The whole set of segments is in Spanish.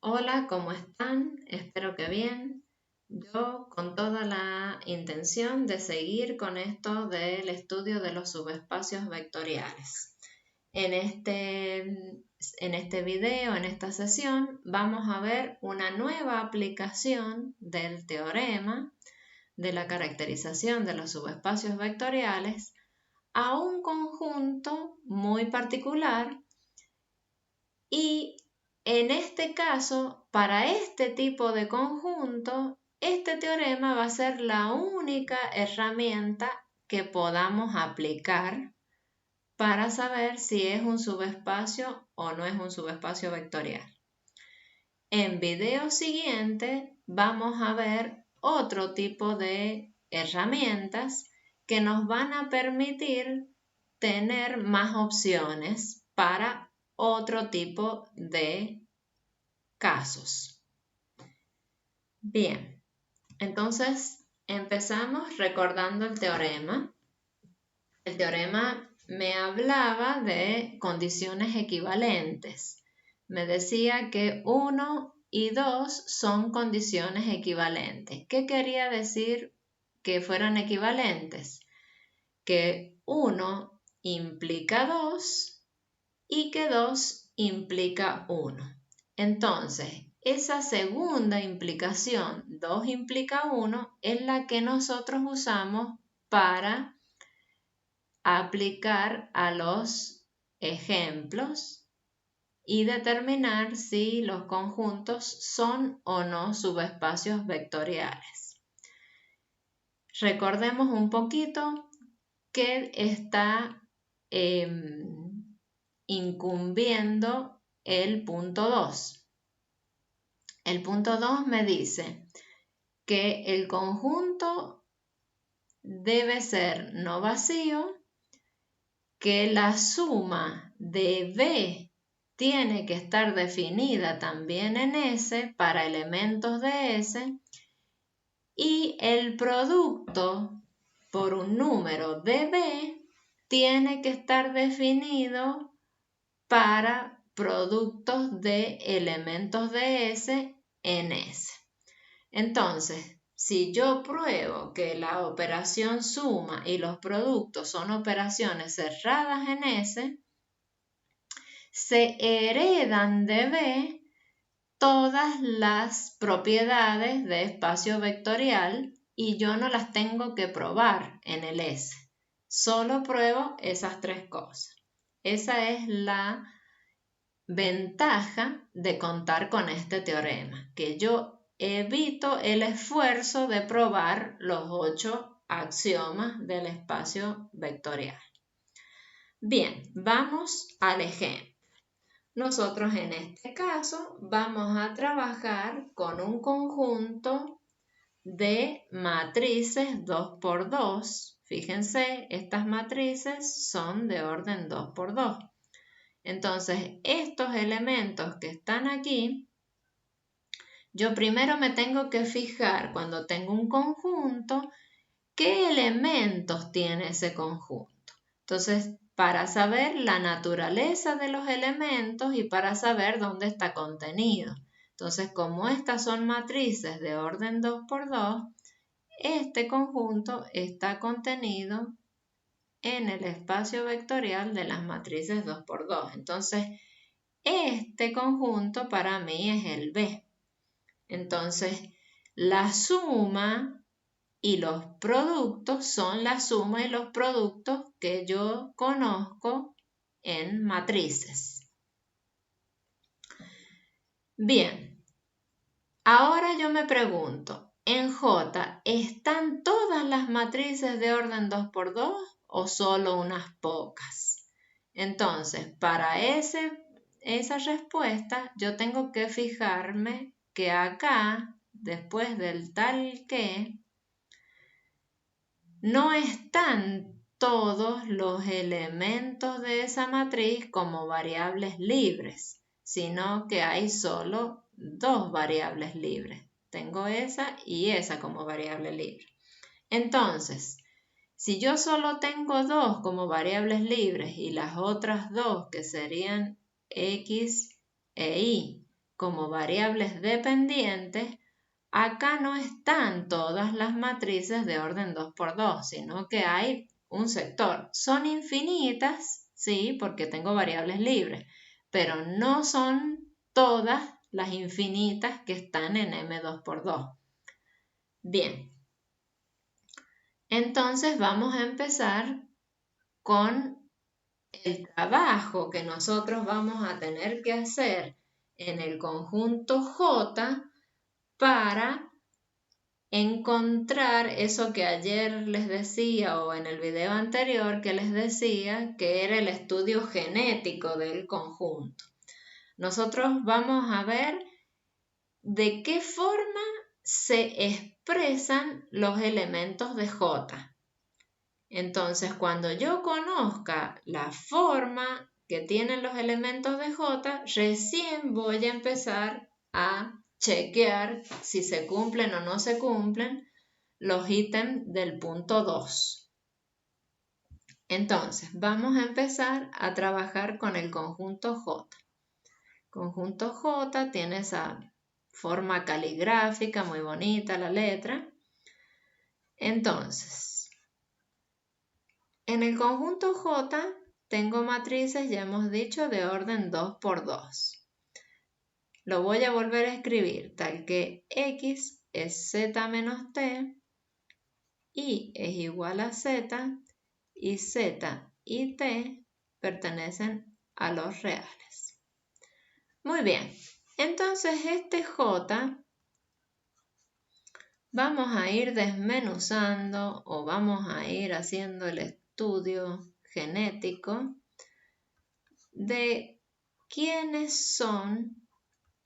Hola, ¿cómo están? Espero que bien. Yo con toda la intención de seguir con esto del estudio de los subespacios vectoriales. En este video, en esta sesión, vamos a ver una nueva aplicación del teorema de la caracterización de los subespacios vectoriales a un conjunto muy particular y en este caso, para este tipo de conjunto, este teorema va a ser la única herramienta que podamos aplicar para saber si es un subespacio o no es un subespacio vectorial. En video siguiente vamos a ver otro tipo de herramientas que nos van a permitir tener más opciones para otro tipo de casos. Bien, entonces empezamos recordando el teorema. El teorema me hablaba de condiciones equivalentes. Me decía que 1 y 2 son condiciones equivalentes. ¿Qué quería decir que fueran equivalentes? Que 1 implica 2 y que 2 implica 1. Entonces, esa segunda implicación, 2 implica 1, es la que nosotros usamos para aplicar a los ejemplos y determinar si los conjuntos son o no subespacios vectoriales. Recordemos un poquito que está incumbiendo el punto 2. El punto 2 me dice que el conjunto debe ser no vacío, que la suma de B tiene que estar definida también en S para elementos de S y el producto por un número de B tiene que estar definido para productos de elementos de S en S. Entonces, si yo pruebo que la operación suma y los productos son operaciones cerradas en S, se heredan de B todas las propiedades de espacio vectorial y yo no las tengo que probar en el S. Solo pruebo esas tres cosas. Esa es la ventaja de contar con este teorema, que yo evito el esfuerzo de probar los 8 axiomas del espacio vectorial. Bien, vamos al ejemplo. Nosotros en este caso vamos a trabajar con un conjunto de matrices 2×2. Fíjense, estas matrices son de orden 2×2. Entonces, estos elementos que están aquí, yo primero me tengo que fijar cuando tengo un conjunto, qué elementos tiene ese conjunto. Entonces, para saber la naturaleza de los elementos y para saber dónde está contenido. Entonces, como estas son matrices de orden 2×2, este conjunto está contenido en el espacio vectorial de las matrices 2×2. Entonces, este conjunto para mí es el B. Entonces, la suma y los productos son la suma y los productos que yo conozco en matrices. Bien, ahora yo me pregunto, ¿en J están todas las matrices de orden 2×2 o solo unas pocas? Entonces, para esa respuesta yo tengo que fijarme que acá, después del tal que, no están todos los elementos de esa matriz como variables libres, sino que hay solo 2 variables libres. Tengo esa y esa como variable libre. Entonces, si yo solo tengo 2 como variables libres y las otras 2 que serían X e Y como variables dependientes, acá no están todas las matrices de orden 2×2, sino que hay un sector. Son infinitas, sí, porque tengo variables libres, pero no son todas las infinitas que están en M2×2. Bien, entonces vamos a empezar con el trabajo que nosotros vamos a tener que hacer en el conjunto J para encontrar eso que ayer les decía o en el video anterior que les decía que era el estudio genético del conjunto. Nosotros vamos a ver de qué forma se expresan los elementos de J. Entonces, cuando yo conozca la forma que tienen los elementos de J, recién voy a empezar a chequear si se cumplen o no se cumplen los ítems del punto 2. Entonces, vamos a empezar a trabajar con el conjunto J. Conjunto J tiene esa forma caligráfica, muy bonita la letra. Entonces, en el conjunto J tengo matrices, ya hemos dicho, de orden 2×2. Lo voy a volver a escribir tal que X es Z menos T, Y es igual a Z, y Z y T pertenecen a los reales. Muy bien, entonces este J vamos a ir desmenuzando o vamos a ir haciendo el estudio genético de quiénes son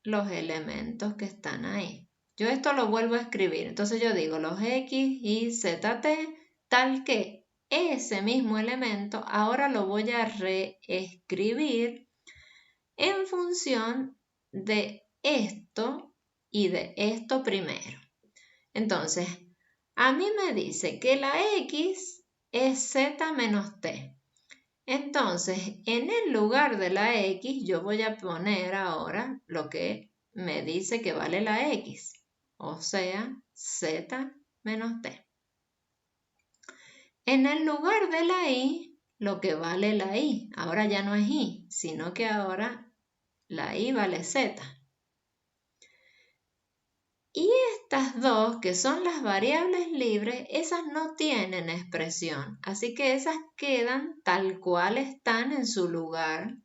los elementos que están ahí. Yo esto lo vuelvo a escribir, entonces yo digo los X, Y, Z, T, tal que ese mismo elemento ahora lo voy a reescribir en función de esto y de esto primero. Entonces, a mí me dice que la X es Z menos T. Entonces, en el lugar de la X, yo voy a poner ahora lo que me dice que vale la X, o sea, Z menos T. En el lugar de la Y, lo que vale la Y, ahora ya no es Y, sino que ahora la Y vale Z. Y estas dos, que son las variables libres, esas no tienen expresión, así que esas quedan tal cual están en su lugar,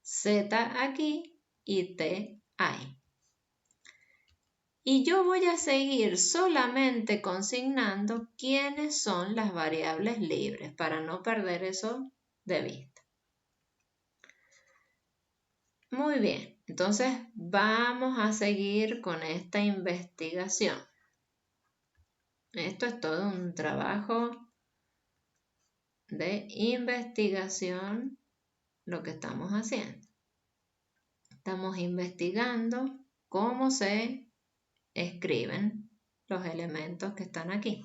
Z aquí y T ahí. Y yo voy a seguir solamente consignando quiénes son las variables libres para no perder eso de vista. Muy bien, entonces vamos a seguir con esta investigación. Esto es todo un trabajo de investigación lo que estamos haciendo. Estamos investigando cómo se escriben los elementos que están aquí.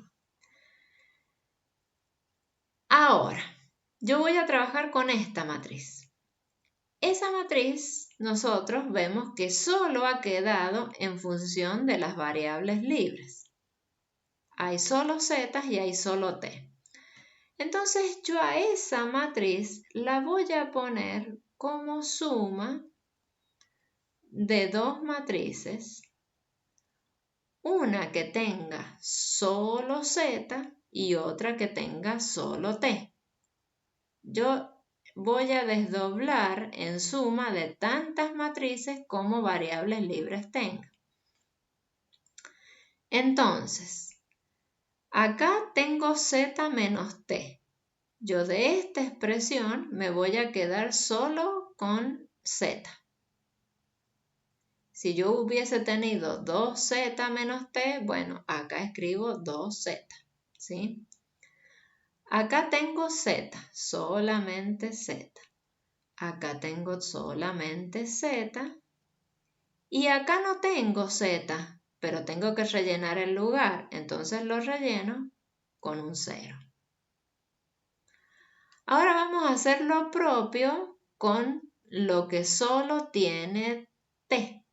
Ahora, yo voy a trabajar con esta matriz. Esa matriz nosotros vemos que solo ha quedado en función de las variables libres. Hay solo Z y hay solo T. Entonces yo a esa matriz la voy a poner como suma de dos matrices, una que tenga solo Z y otra que tenga solo T. Yo voy a desdoblar en suma de tantas matrices como variables libres tenga. Entonces, acá tengo Z menos T. Yo de esta expresión me voy a quedar solo con Z. Si yo hubiese tenido 2Z menos T, bueno, acá escribo 2Z, ¿sí? Acá tengo Z, solamente Z. Acá tengo solamente Z. Y acá no tengo Z, pero tengo que rellenar el lugar, entonces lo relleno con un 0. Ahora vamos a hacer lo propio con lo que solo tiene T.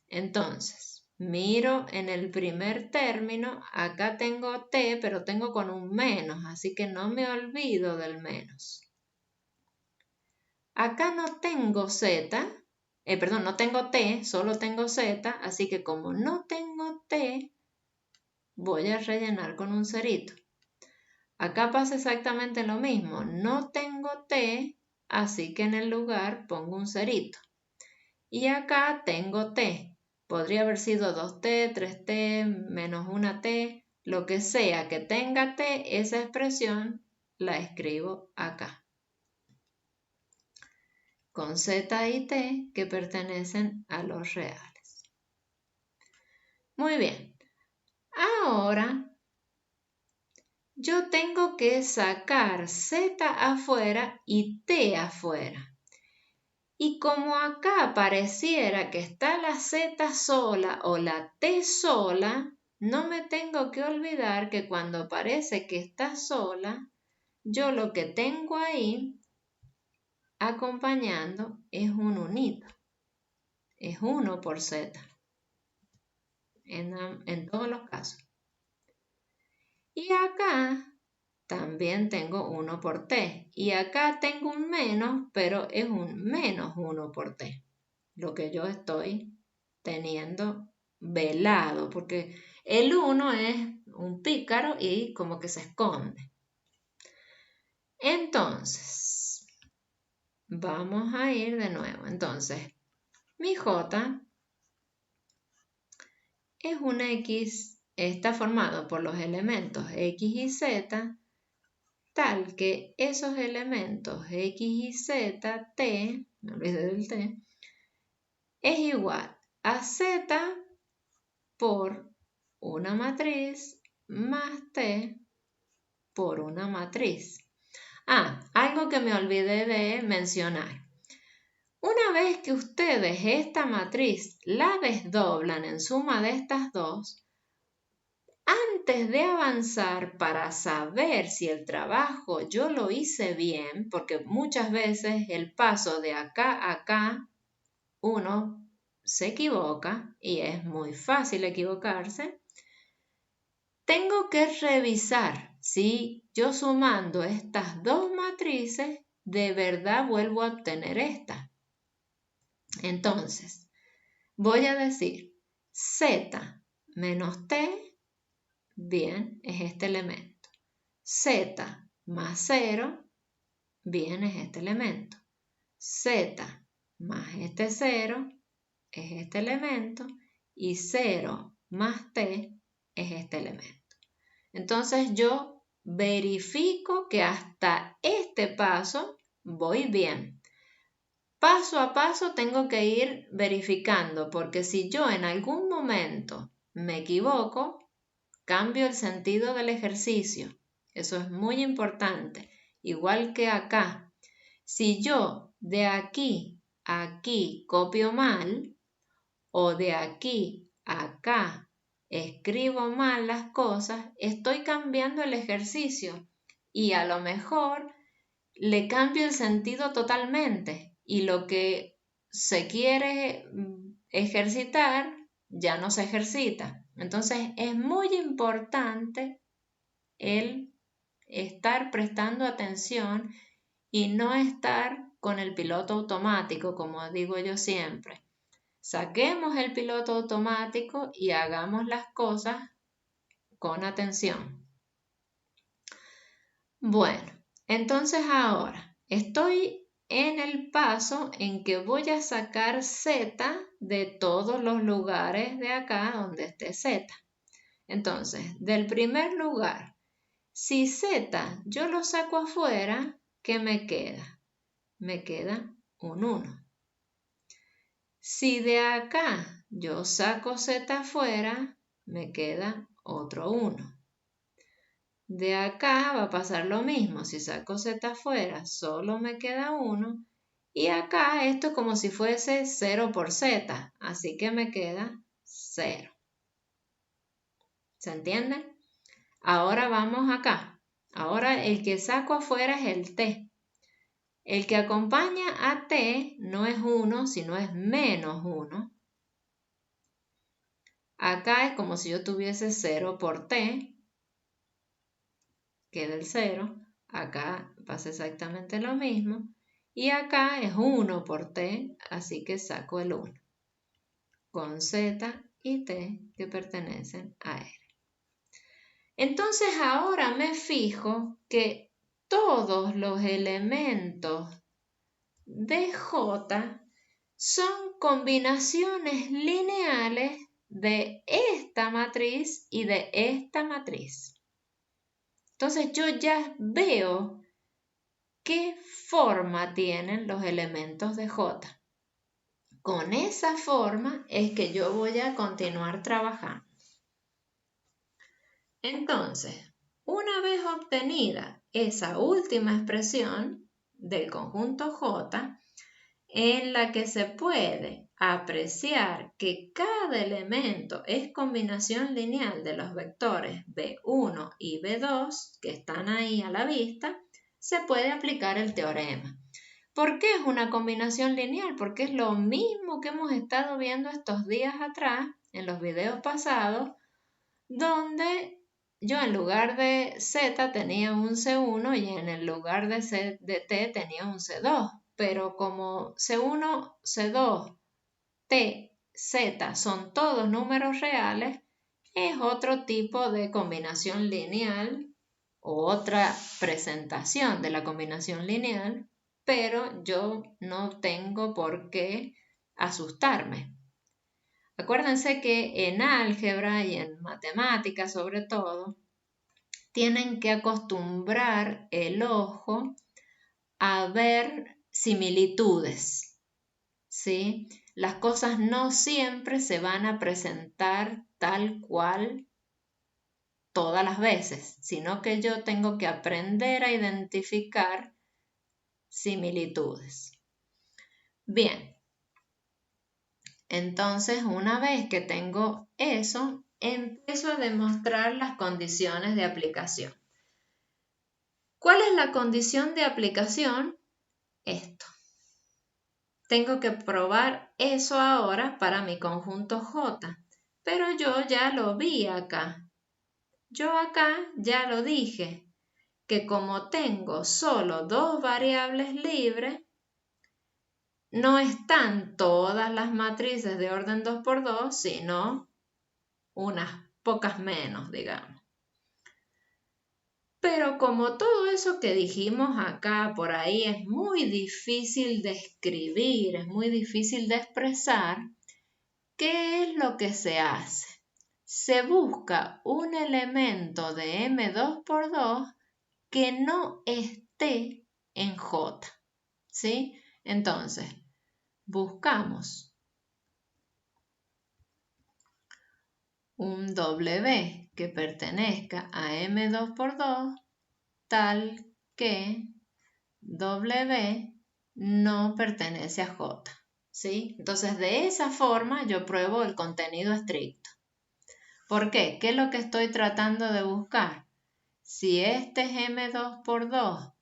Entonces, miro en el primer término, acá tengo t, pero tengo con un menos, así que no me olvido del menos. Acá no tengo no tengo t, solo tengo z, así que como no tengo t, voy a rellenar con un cerito. Acá pasa exactamente lo mismo, no tengo t, así que en el lugar pongo un cerito. Y acá tengo t, podría haber sido 2t, 3t, menos 1t, lo que sea que tenga t, esa expresión la escribo acá, con z y t que pertenecen a los reales. Muy bien, ahora yo tengo que sacar z afuera y t afuera. Y como acá pareciera que está la z sola o la t sola, no me tengo que olvidar que cuando parece que está sola, yo lo que tengo ahí acompañando es un unito. Es 1 por z en todos los casos. Y acá también tengo 1 por t. Y acá tengo un menos, pero es un menos 1 por t. Lo que yo estoy teniendo velado, porque el 1 es un pícaro y como que se esconde. Entonces, vamos a ir de nuevo. Entonces, mi j es un x, está formado por los elementos x y z, tal que esos elementos x y z, t, me olvidé del t, es igual a z por una matriz más t por una matriz. Algo que me olvidé de mencionar. Una vez que ustedes esta matriz la desdoblan en suma de estas dos, antes de avanzar para saber si el trabajo yo lo hice bien, porque muchas veces el paso de acá a acá uno se equivoca y es muy fácil equivocarse, tengo que revisar si yo sumando estas dos matrices de verdad vuelvo a obtener esta. Entonces, voy a decir z menos t, bien, es este elemento. Z más 0, bien, es este elemento. Z más este 0 es este elemento. Y 0 más t es este elemento. Entonces yo verifico que hasta este paso voy bien. Paso a paso tengo que ir verificando, porque si yo en algún momento me equivoco, cambio el sentido del ejercicio. Eso es muy importante. Igual que acá. Si yo de aquí a aquí copio mal o de aquí a acá escribo mal las cosas, estoy cambiando el ejercicio y a lo mejor le cambio el sentido totalmente y lo que se quiere ejercitar ya no se ejercita. Entonces es muy importante el estar prestando atención y no estar con el piloto automático, como digo yo siempre. Saquemos el piloto automático y hagamos las cosas con atención. Bueno, entonces ahora estoy en el paso en que voy a sacar z de todos los lugares de acá donde esté z. Entonces, del primer lugar, si z yo lo saco afuera, ¿qué me queda? Me queda un 1. Si de acá yo saco z afuera, me queda otro 1. De acá va a pasar lo mismo. Si saco z afuera, solo me queda 1. Y acá esto es como si fuese 0 por z. Así que me queda 0. ¿Se entiende? Ahora vamos acá. Ahora el que saco afuera es el t. El que acompaña a t no es 1, sino es menos 1. Acá es como si yo tuviese 0 por t, queda el 0. Acá pasa exactamente lo mismo. Y acá es 1 por t, así que saco el 1. Con z y t que pertenecen a R. Entonces ahora me fijo que todos los elementos de J son combinaciones lineales de esta matriz y de esta matriz. Entonces yo ya veo qué forma tienen los elementos de J. Con esa forma es que yo voy a continuar trabajando. Entonces, una vez obtenida esa última expresión del conjunto J, en la que se puede apreciar que cada elemento es combinación lineal de los vectores B1 y B2 que están ahí a la vista, se puede aplicar el teorema. ¿Por qué es una combinación lineal? Porque es lo mismo que hemos estado viendo estos días atrás en los videos pasados, donde yo en lugar de Z tenía un C1 y en el lugar de T tenía un C2. Pero como C1, C2, T, Z son todos números reales, es otro tipo de combinación lineal o otra presentación de la combinación lineal, pero yo no tengo por qué asustarme. Acuérdense que en álgebra y en matemáticas sobre todo, tienen que acostumbrar el ojo a ver similitudes, ¿sí? Las cosas no siempre se van a presentar tal cual todas las veces, sino que yo tengo que aprender a identificar similitudes. Bien, entonces una vez que tengo eso, empiezo a demostrar las condiciones de aplicación. ¿Cuál es la condición de aplicación? Esto. Tengo que probar eso ahora para mi conjunto J, pero yo ya lo vi acá. Yo acá ya lo dije, que como tengo solo dos variables libres, no están todas las matrices de orden 2×2, sino unas pocas menos, digamos. Pero como todo eso que dijimos acá por ahí es muy difícil de escribir, es muy difícil de expresar, ¿qué es lo que se hace? Se busca un elemento de M2×2 que no esté en J, ¿sí? Entonces, buscamos un W que pertenezca a M2×2 tal que W no pertenece a J, ¿sí? Entonces, de esa forma yo pruebo el contenido estricto. ¿Por qué? ¿Qué es lo que estoy tratando de buscar? Si este es M2×2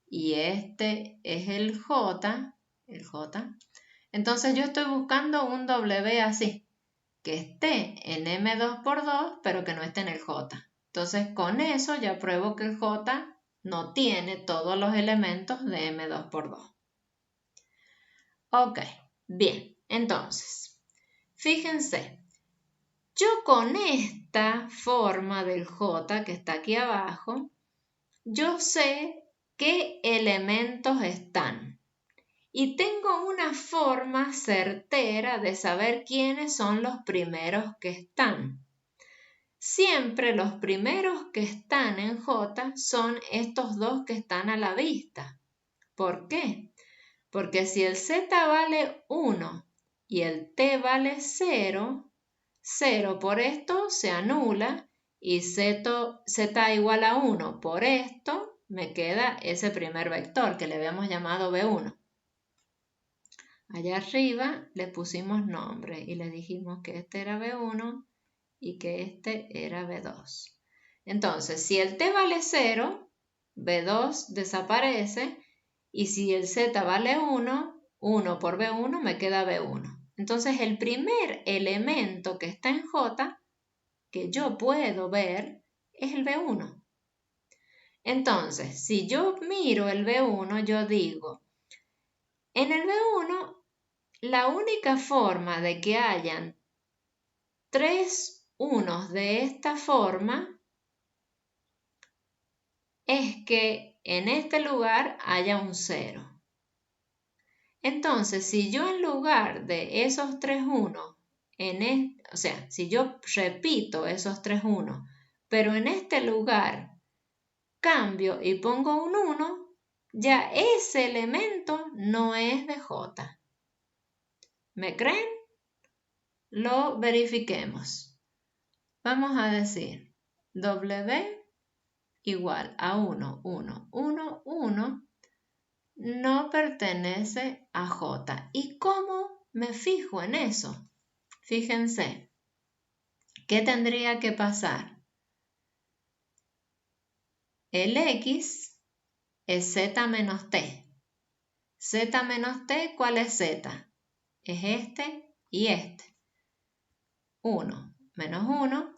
y este es el J, entonces yo estoy buscando un W así, que esté en M2×2, pero que no esté en el J. Entonces, con eso ya pruebo que el J no tiene todos los elementos de M2×2. Ok, bien, entonces, fíjense, yo con esta forma del J que está aquí abajo, yo sé qué elementos están y tengo una forma certera de saber quiénes son los primeros que están. Siempre los primeros que están en J son estos dos que están a la vista. ¿Por qué? Porque si el Z vale 1 y el T vale 0, 0 por esto se anula y Z igual a 1 por esto me queda ese primer vector que le habíamos llamado B1. Allá arriba le pusimos nombre y le dijimos que este era B1 y que este era B2. Entonces, si el T vale 0, B2 desaparece y si el Z vale 1, 1 por B1 me queda B1. Entonces el primer elemento que está en J, que yo puedo ver, es el B1. Entonces, si yo miro el B1, yo digo, en el B1, la única forma de que hayan 3 unos de esta forma es que en este lugar haya un 0. Entonces, si yo en lugar de esos 3 unos, o sea, si yo repito esos 3 unos, pero en este lugar cambio y pongo un 1, ya ese elemento no es de J. ¿Me creen? Lo verifiquemos. Vamos a decir W igual a 1, 1, 1, 1, no pertenece a J. ¿Y cómo me fijo en eso? Fíjense, ¿qué tendría que pasar? El X es Z menos T. Z menos T, ¿cuál es Z? Es este y este. 1 menos 1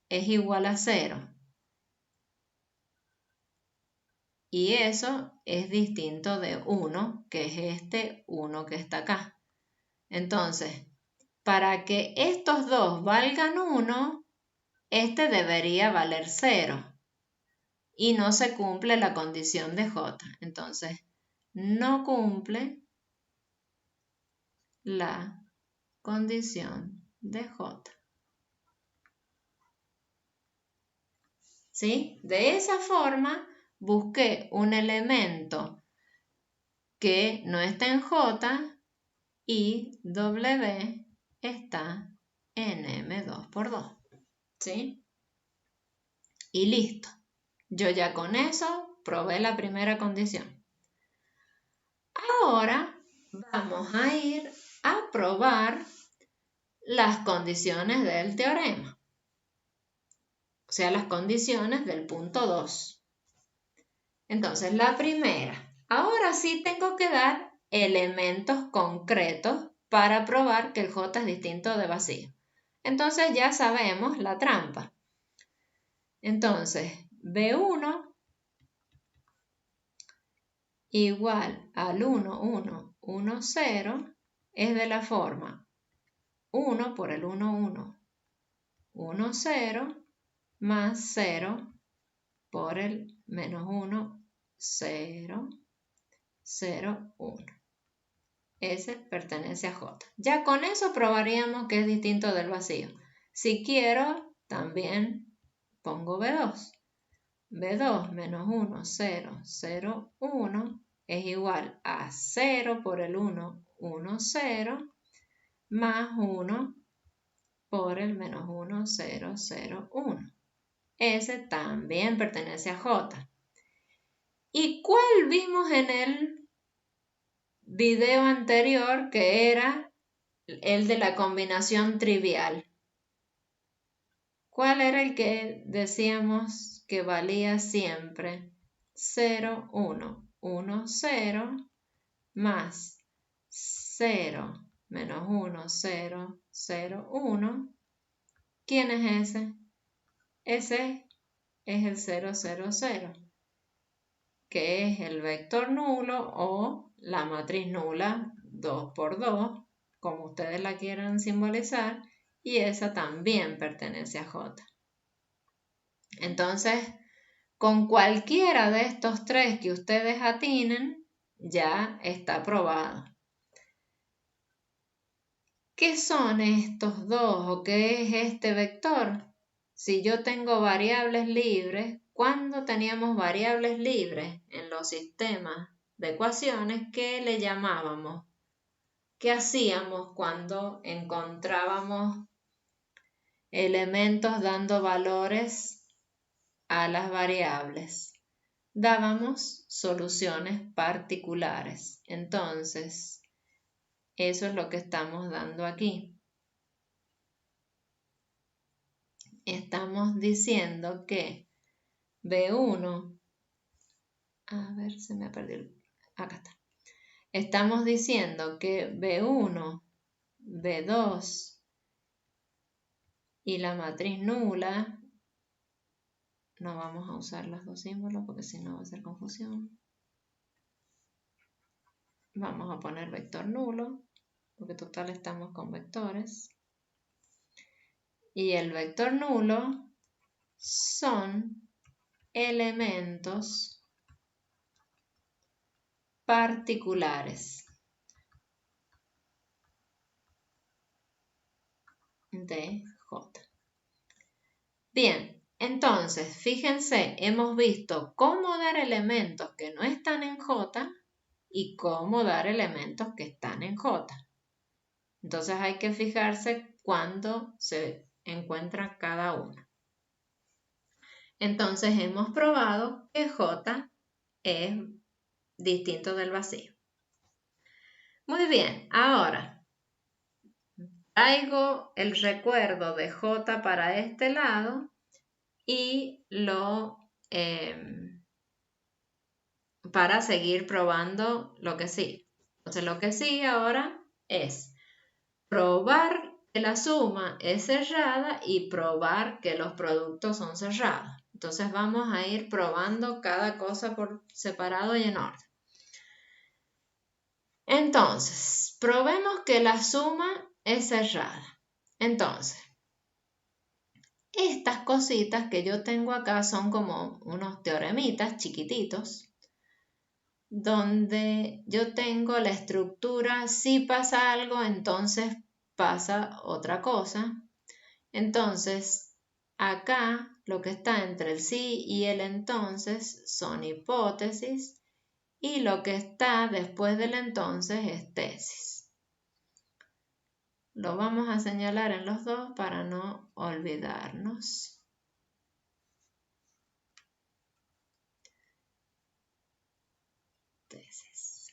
es igual a 0. Y eso es distinto de 1, que es este 1 que está acá. Entonces, para que estos dos valgan 1, este debería valer 0. Y no se cumple la condición de J. Entonces, no cumple la condición de J. ¿Sí? De esa forma, busqué un elemento que no está en J y W está en M2×2. ¿Sí? Y listo. Yo ya con eso probé la primera condición. Ahora vamos a ir a probar las condiciones del teorema. O sea, las condiciones del punto 2. Entonces, la primera. Ahora sí tengo que dar elementos concretos para probar que el J es distinto de vacío. Entonces ya sabemos la trampa. Entonces, B1 igual al 1, 1, 1, 0 es de la forma 1 por el 1, 1, 1, 0 más 0 por el menos 1, 0, 0, 1. Ese pertenece a J. Ya con eso probaríamos que es distinto del vacío. Si quiero, también pongo B2. B2 menos 1, 0, 0, 1 es igual a 0 por el 1, 1, 0, más 1 por el menos 1, 0, 0, 1. Ese también pertenece a J. ¿Y cuál vimos en el video anterior, que era el de la combinación trivial? ¿Cuál era el que decíamos que valía siempre? 0, 1, 1, 0 más 0 menos 1, 0, 0, 1. ¿Quién es ese? Ese es el 0, 0, 0, que es el vector nulo o la matriz nula 2×2, como ustedes la quieran simbolizar, y esa también pertenece a J. Entonces, con cualquiera de estos tres que ustedes atinen, ya está probado. ¿Qué son estos dos o qué es este vector? Si yo tengo variables libres, ¿cuándo teníamos variables libres en los sistemas de ecuaciones? ¿Qué le llamábamos? ¿Qué hacíamos cuando encontrábamos elementos dando valores a las variables? Dábamos soluciones particulares. Entonces, eso es lo que estamos dando aquí. Estamos diciendo que B1, a ver, se me ha perdido, acá está. estamos diciendo que B1, B2 y la matriz nula, no vamos a usar los dos símbolos porque si no va a ser confusión. Vamos a poner vector nulo, porque total estamos con vectores. Y el vector nulo son elementos particulares de J. Bien, entonces, fíjense, hemos visto cómo dar elementos que no están en J y cómo dar elementos que están en J. Entonces hay que fijarse cuándo se encuentra cada uno. Entonces hemos probado que J es distinto del vacío. Muy bien, ahora traigo el recuerdo de J para este lado y para seguir probando lo que sigue. Entonces lo que sigue ahora es probar que la suma es cerrada y probar que los productos son cerrados. Entonces vamos a ir probando cada cosa por separado y en orden. Entonces, probemos que la suma es cerrada. Entonces, estas cositas que yo tengo acá son como unos teoremitas chiquititos, donde yo tengo la estructura, si pasa algo, entonces pasa otra cosa. Entonces, acá lo que está entre el sí y el entonces son hipótesis y lo que está después del entonces es tesis. Lo vamos a señalar en los dos para no olvidarnos. Tesis.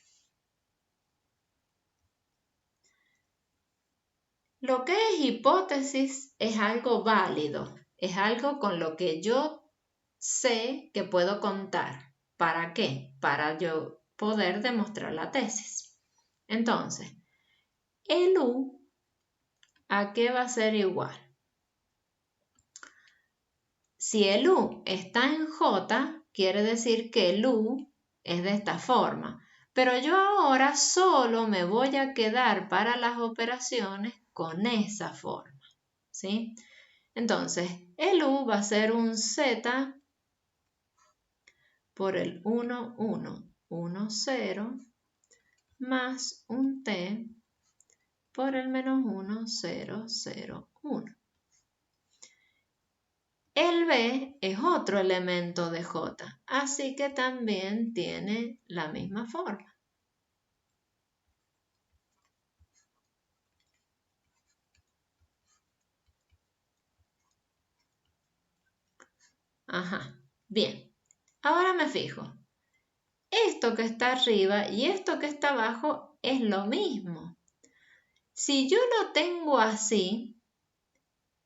Lo que es hipótesis es algo válido, es algo con lo que yo sé que puedo contar. ¿Para qué? Para yo poder demostrar la tesis. Entonces, el U, ¿a qué va a ser igual? Si el U está en J, quiere decir que el U es de esta forma. Pero yo ahora solo me voy a quedar para las operaciones con esa forma, ¿sí? Entonces, el U va a ser un Z por el 1, 1, 1, 0, más un T por el menos 1, 0, 0, 1. El B es otro elemento de J, así que también tiene la misma forma. Ajá, bien. Ahora me fijo. Esto que está arriba y esto que está abajo es lo mismo. Si yo lo tengo así,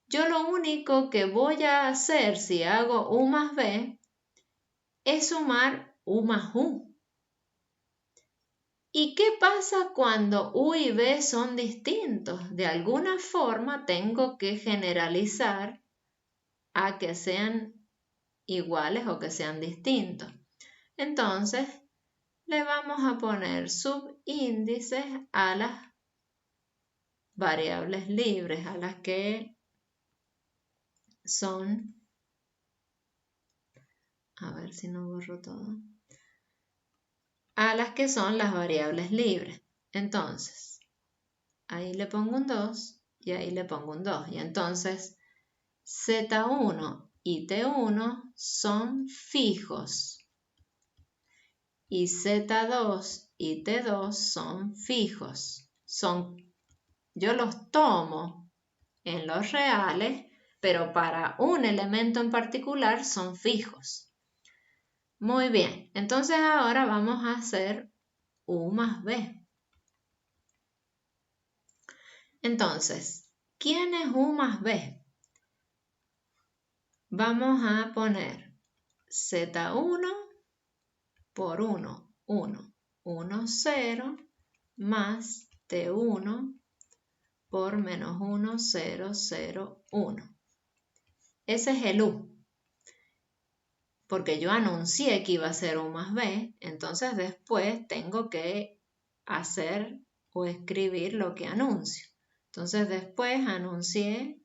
yo lo único que voy a hacer si hago U más B es sumar U más U. ¿Y qué pasa cuando U y B son distintos? De alguna forma tengo que generalizar a que sean iguales o que sean distintos. Entonces, le vamos a poner subíndices a las variables libres, a las que son, a ver si no borro todo, a las que son las variables libres. Entonces, ahí le pongo un 2 y ahí le pongo un 2. Y entonces, Z1 y T1 son fijos. Y Z2 y T2 son fijos. Yo los tomo en los reales, pero para un elemento en particular son fijos. Muy bien, entonces ahora vamos a hacer U más B. Entonces, ¿quién es U más B? Vamos a poner Z1 por 1, 1, 1, 0 más T1 por menos 1, 0, 0, 1. Ese es el U. Porque yo anuncié que iba a ser U más B, entonces después tengo que hacer o escribir lo que anuncio. Entonces después anuncié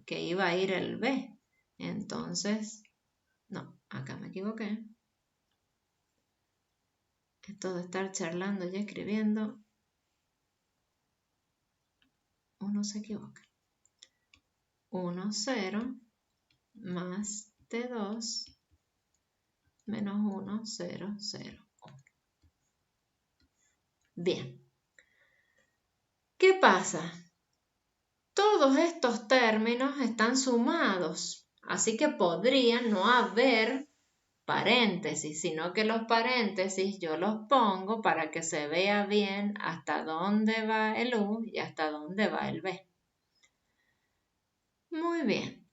que iba a ir el B. Entonces, no, acá me equivoqué. Esto de estar charlando y escribiendo, uno se equivoca. 1, 0, más T2, menos 1, 0, 0, 1. Bien. ¿Qué pasa? Todos estos términos están sumados, así que podría no haber paréntesis, sino que los paréntesis yo los pongo para que se vea bien hasta dónde va el U y hasta dónde va el B. Muy bien.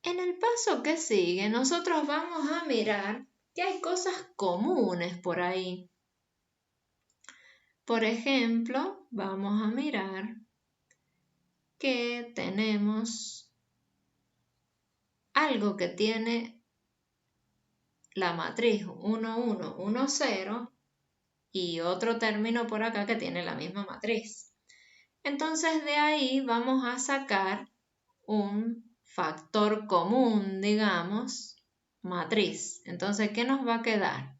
En el paso que sigue, nosotros vamos a mirar que hay cosas comunes por ahí. Por ejemplo, vamos a mirar que tenemos algo que tiene la matriz 1, 1, 1, 0 y otro término por acá que tiene la misma matriz. Entonces de ahí vamos a sacar un factor común, digamos, matriz. Entonces, ¿qué nos va a quedar?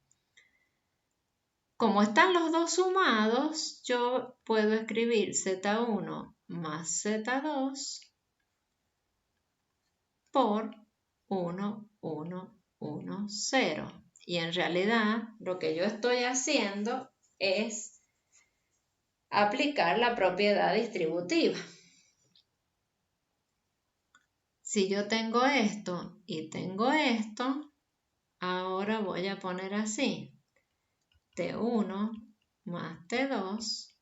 Como están los dos sumados, yo puedo escribir Z1 más Z2 por 1, 1, 1, 0. Y en realidad lo que yo estoy haciendo es aplicar la propiedad distributiva. Si yo tengo esto y tengo esto, ahora voy a poner así. T1 más T2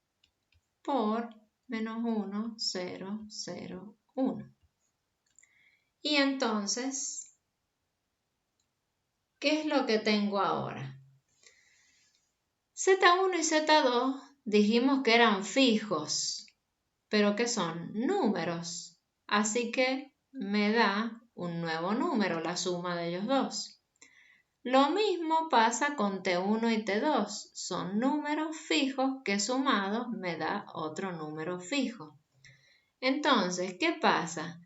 por menos 1, 0, 0, 1. Y entonces, ¿qué es lo que tengo ahora? Z1 y Z2 dijimos que eran fijos, pero que son números. Así que me da un nuevo número, la suma de ellos dos. Lo mismo pasa con T1 y T2. Son números fijos que sumados me da otro número fijo. Entonces, ¿qué pasa?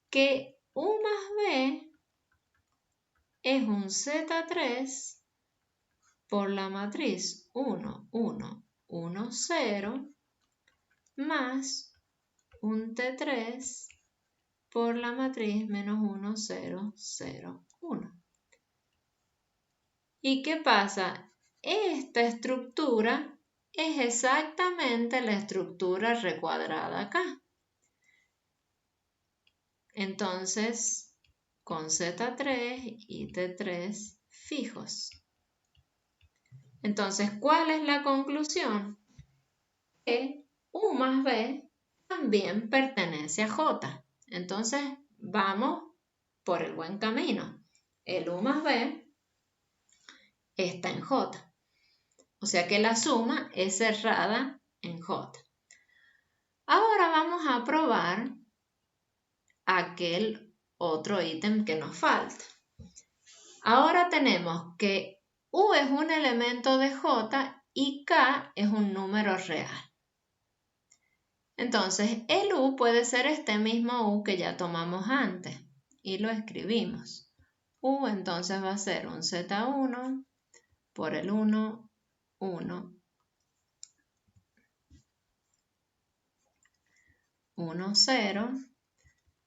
Que U más B es un Z3 por la matriz 1, 1, 1, 0 más un T3 por la matriz menos 1, 0, 0, 1. ¿Y qué pasa? Esta estructura es exactamente la estructura recuadrada acá. Entonces, con Z3 y T3 fijos. Entonces, ¿cuál es la conclusión? Que U más B también pertenece a J. Entonces, vamos por el buen camino. El U más B está en J. O sea que la suma es cerrada en J. Ahora vamos a probar aquel otro ítem que nos falta. Ahora tenemos que U es un elemento de J y K es un número real. Entonces, el U puede ser este mismo U que ya tomamos antes y lo escribimos. U entonces va a ser un Z1 por el 1, 1, 1, 0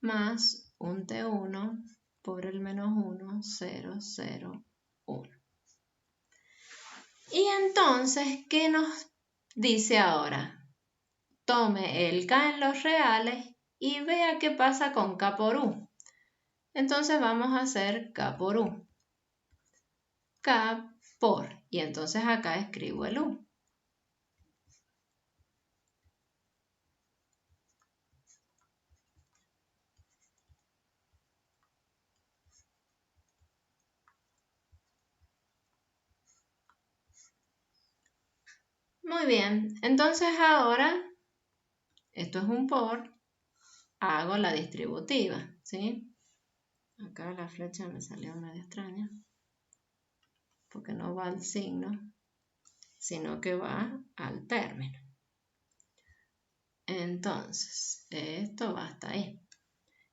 más un T1 por el menos 1, 0, 0, 1. Y entonces, ¿qué nos dice ahora? Tome el K en los reales y vea qué pasa con K por U. Entonces vamos a hacer K por U. K por, y entonces acá escribo el U. Muy bien, entonces ahora, esto es un por, hago la distributiva, ¿sí? Acá la flecha me salió medio extraña, porque no va al signo, sino que va al término. Entonces, esto va hasta ahí.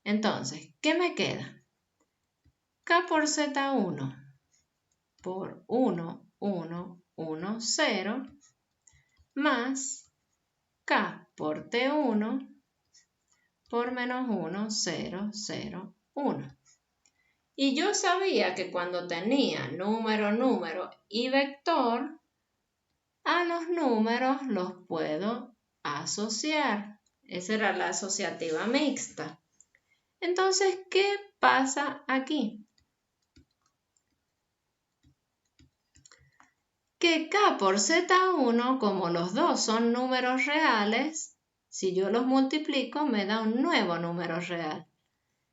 Entonces, ¿qué me queda? K por Z1 por 1, 1, 1, 0, más K por T1 por menos 1, 0, 0, 1. Y yo sabía que cuando tenía número, número y vector, a los números los puedo asociar. Esa era la asociativa mixta. Entonces, ¿qué pasa aquí? Que K por Z1, como los dos son números reales, si yo los multiplico me da un nuevo número real.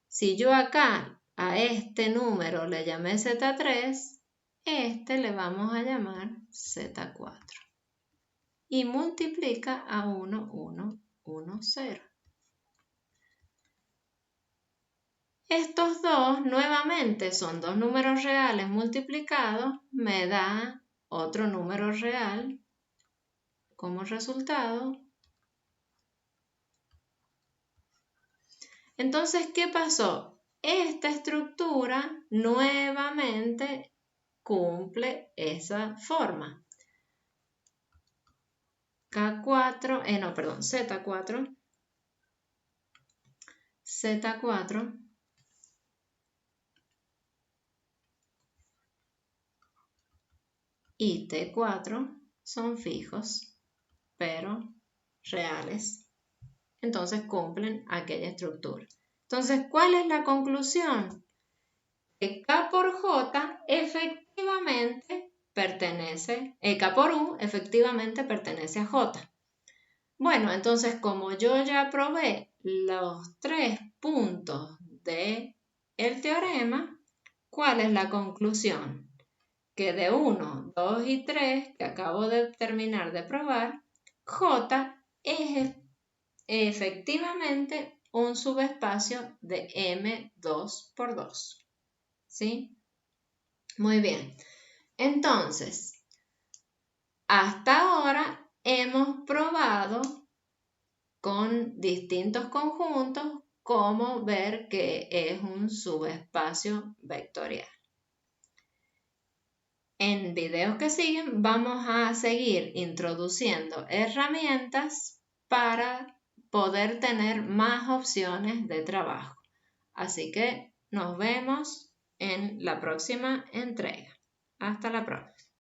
Si yo acá a este número le llamé Z3, este le vamos a llamar Z4. Y multiplica a 1, 1, 1, 0. Estos dos nuevamente son dos números reales multiplicados, me da otro número real como resultado. Entonces, ¿qué pasó? Esta estructura nuevamente cumple esa forma. Z4 y T4 son fijos, pero reales. Entonces cumplen aquella estructura. Entonces, ¿cuál es la conclusión? Que K por J efectivamente pertenece, K por U efectivamente pertenece a J. Bueno, entonces como yo ya probé los 3 puntos del teorema, ¿cuál es la conclusión? Que de 1, 2 y 3 que acabo de terminar de probar, J es efectivamente un subespacio de M2 por 2. ¿Sí? Muy bien. Entonces, hasta ahora hemos probado con distintos conjuntos cómo ver que es un subespacio vectorial. En videos que siguen vamos a seguir introduciendo herramientas para poder tener más opciones de trabajo. Así que nos vemos en la próxima entrega. Hasta la próxima.